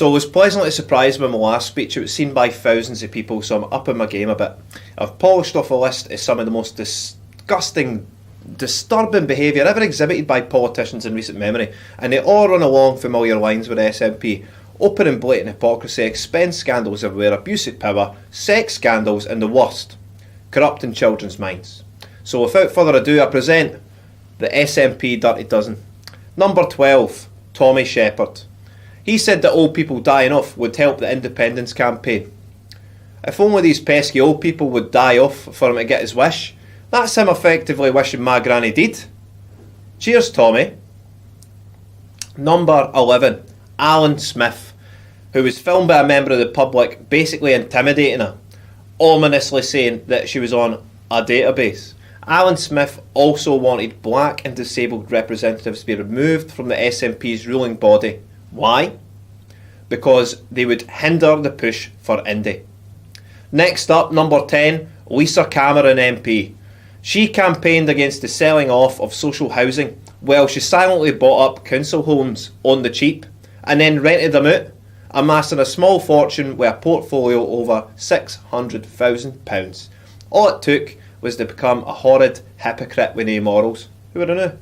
So I was pleasantly surprised with my last speech. It was seen by thousands of people, so I'm upping my game a bit. I've polished off a list of some of the most disgusting, disturbing behaviour ever exhibited by politicians in recent memory, and they all run along familiar lines with the SNP. Open and blatant hypocrisy, expense scandals everywhere, abuse of power, sex scandals, and the worst, corrupting children's minds. So without further ado, I present the SNP Dirty Dozen. Number 12, Tommy Shepherd. He said that old people dying off would help the independence campaign. If only these pesky old people would die off for him to get his wish. That's him effectively wishing my granny dead. Cheers, Tommy. Number 11, Alan Smith, who was filmed by a member of the public basically intimidating her, ominously saying that she was on a database. Alan Smith also wanted black and disabled representatives to be removed from the SNP's ruling body. Why? Because they would hinder the push for Indie. Next up, number 10, Lisa Cameron MP. She campaigned against the selling off of social housing, while she silently bought up council homes on the cheap and then rented them out, amassing a small fortune with a portfolio over £600,000. All it took was to become a horrid hypocrite with no morals. Who would have known?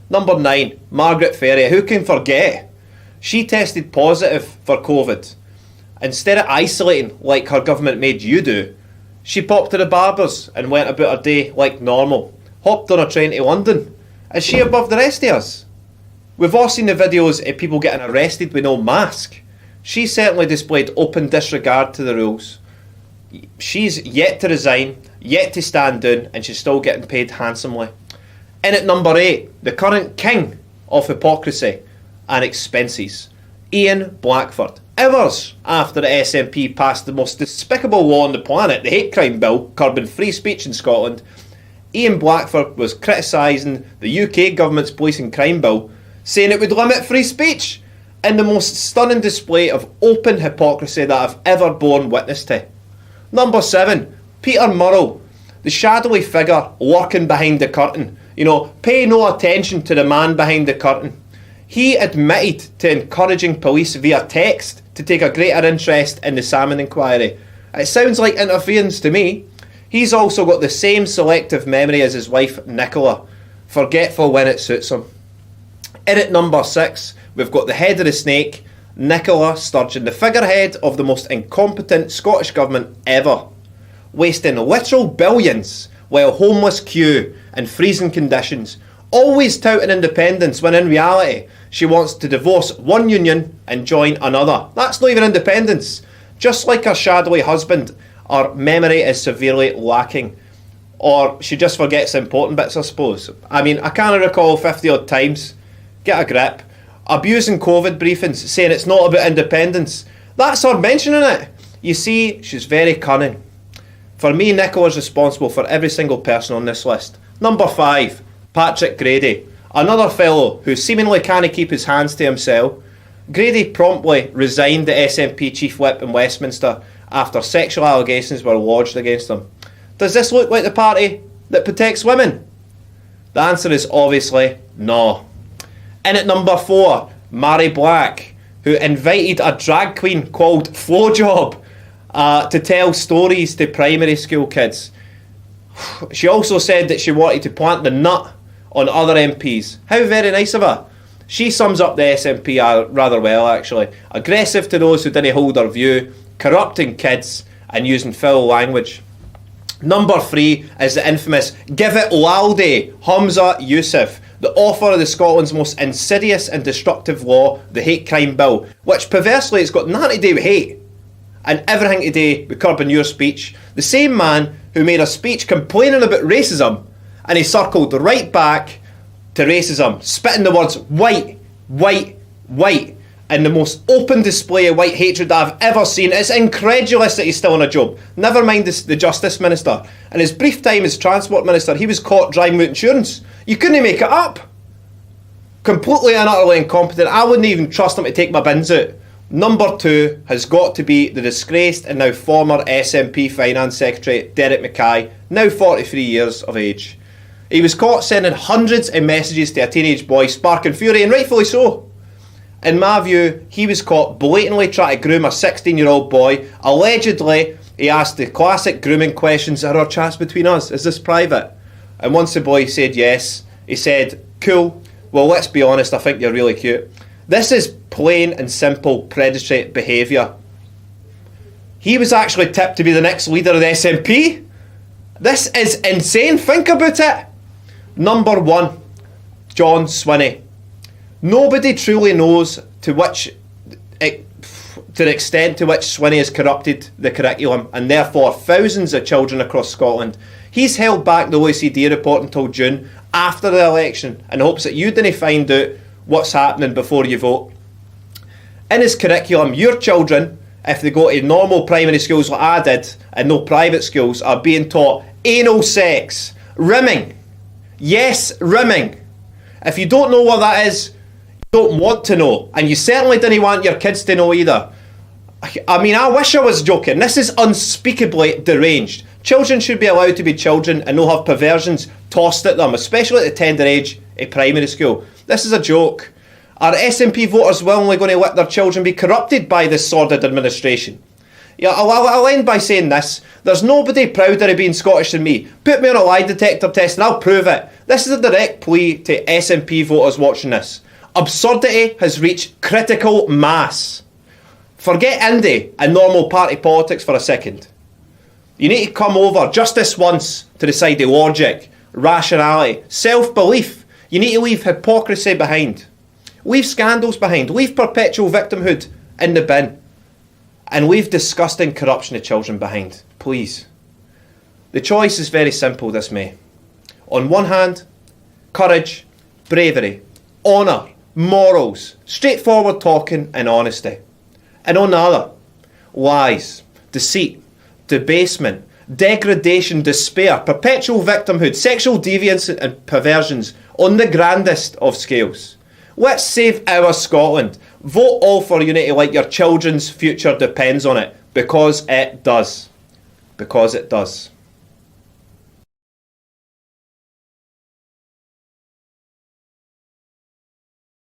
Number 9, Margaret Ferrier. Who can forget? She tested positive for COVID. Instead of isolating like her government made you do, she popped to the barbers and went about her day like normal. Hopped on a train to London. Is she above the rest of us? We've all seen the videos of people getting arrested with no mask. She certainly displayed open disregard to the rules. She's yet to resign, yet to stand down, and she's still getting paid handsomely. In at number 8, the current king of hypocrisy and expenses, Ian Blackford. Hours after the SNP passed the most despicable law on the planet, the hate crime bill curbing free speech in Scotland, Ian Blackford was criticising the UK government's police and crime bill, saying it would limit free speech, in the most stunning display of open hypocrisy that I've ever borne witness to. Number 7, Peter Murrell, the shadowy figure lurking behind the curtain. Pay no attention to the man behind the curtain. He admitted to encouraging police via text to take a greater interest in the Salmon inquiry. It sounds like interference to me. He's also got the same selective memory as his wife Nicola, forgetful when it suits him. In at number 6, we've got the head of the snake, Nicola Sturgeon, the figurehead of the most incompetent Scottish government ever, wasting literal billions while homeless queue in freezing conditions, always touting independence when in reality she wants to divorce one union and join another. That's not even independence. Just like her shadowy husband, her memory is severely lacking. Or she just forgets the important bits, I suppose. I can't recall 50 odd times. Get a grip. Abusing COVID briefings, saying it's not about independence. That's her mentioning it. You see, she's very cunning. For me, Nicola's responsible for every single person on this list. Number 5, Patrick Grady. Another fellow who seemingly can't keep his hands to himself. Grady promptly resigned the SNP Chief Whip in Westminster after sexual allegations were lodged against him. Does this look like the party that protects women? The answer is obviously no. In at number 4, Mary Black, who invited a drag queen called Flowjob to tell stories to primary school kids. She also said that she wanted to plant the nut on other MPs. How very nice of her. She sums up the SNP rather well, actually. Aggressive to those who didn't hold her view, corrupting kids, and using foul language. Number 3 is the infamous Give It Laldy, Humza Yousaf, the author of the Scotland's most insidious and destructive law, the Hate Crime Bill, which perversely has got nothing to do with hate and everything to do with curbing your speech. The same man who made a speech complaining about racism, and he circled right back to racism, spitting the words white, white, white, in the most open display of white hatred that I've ever seen. It's incredulous that he's still on a job. Never mind the Justice Minister. In his brief time as Transport Minister, he was caught driving without insurance. You couldn't make it up. Completely and utterly incompetent. I wouldn't even trust him to take my bins out. Number 2 has got to be the disgraced and now former SNP Finance Secretary Derek Mackay, now 43 years of age. He was caught sending hundreds of messages to a teenage boy, sparking fury, and rightfully so. In my view, he was caught blatantly trying to groom a 16-year-old boy. Allegedly, he asked the classic grooming questions, are there chats between us? Is this private? And once the boy said yes, he said, cool, well, let's be honest, I think you're really cute. This is plain and simple predatory behaviour. He was actually tipped to be the next leader of the SNP. This is insane, think about it. Number 1, John Swinney. Nobody truly knows to the extent to which Swinney has corrupted the curriculum, and therefore thousands of children across Scotland. He's held back the OECD report until June after the election in hopes that you didn't find out what's happening before you vote. In his curriculum, your children, if they go to normal primary schools like I did and no private schools, are being taught anal sex, rimming. Yes, rimming. If you don't know what that is, don't want to know, and you certainly didn't want your kids to know either. I mean, I wish I was joking. This is unspeakably deranged. Children should be allowed to be children and not have perversions tossed at them, especially at the tender age of primary school. This is a joke. Are SNP voters willingly going to let their children be corrupted by this sordid administration? Yeah, I'll end by saying this. There's nobody prouder of being Scottish than me. Put me on a lie detector test and I'll prove it. This is a direct plea to SNP voters watching this. Absurdity has reached critical mass. Forget indie and normal party politics for a second. You need to come over just this once to the side of logic, rationality, self-belief. You need to leave hypocrisy behind. Leave scandals behind. Leave perpetual victimhood in the bin. And leave disgusting corruption of children behind. Please. The choice is very simple this May. On one hand, courage, bravery, honour, morals, straightforward talking and honesty. And on the other, lies, deceit, debasement, degradation, despair, perpetual victimhood, sexual deviance and perversions on the grandest of scales. Let's save our Scotland. Vote all for unity like your children's future depends on it, because it does. Because it does.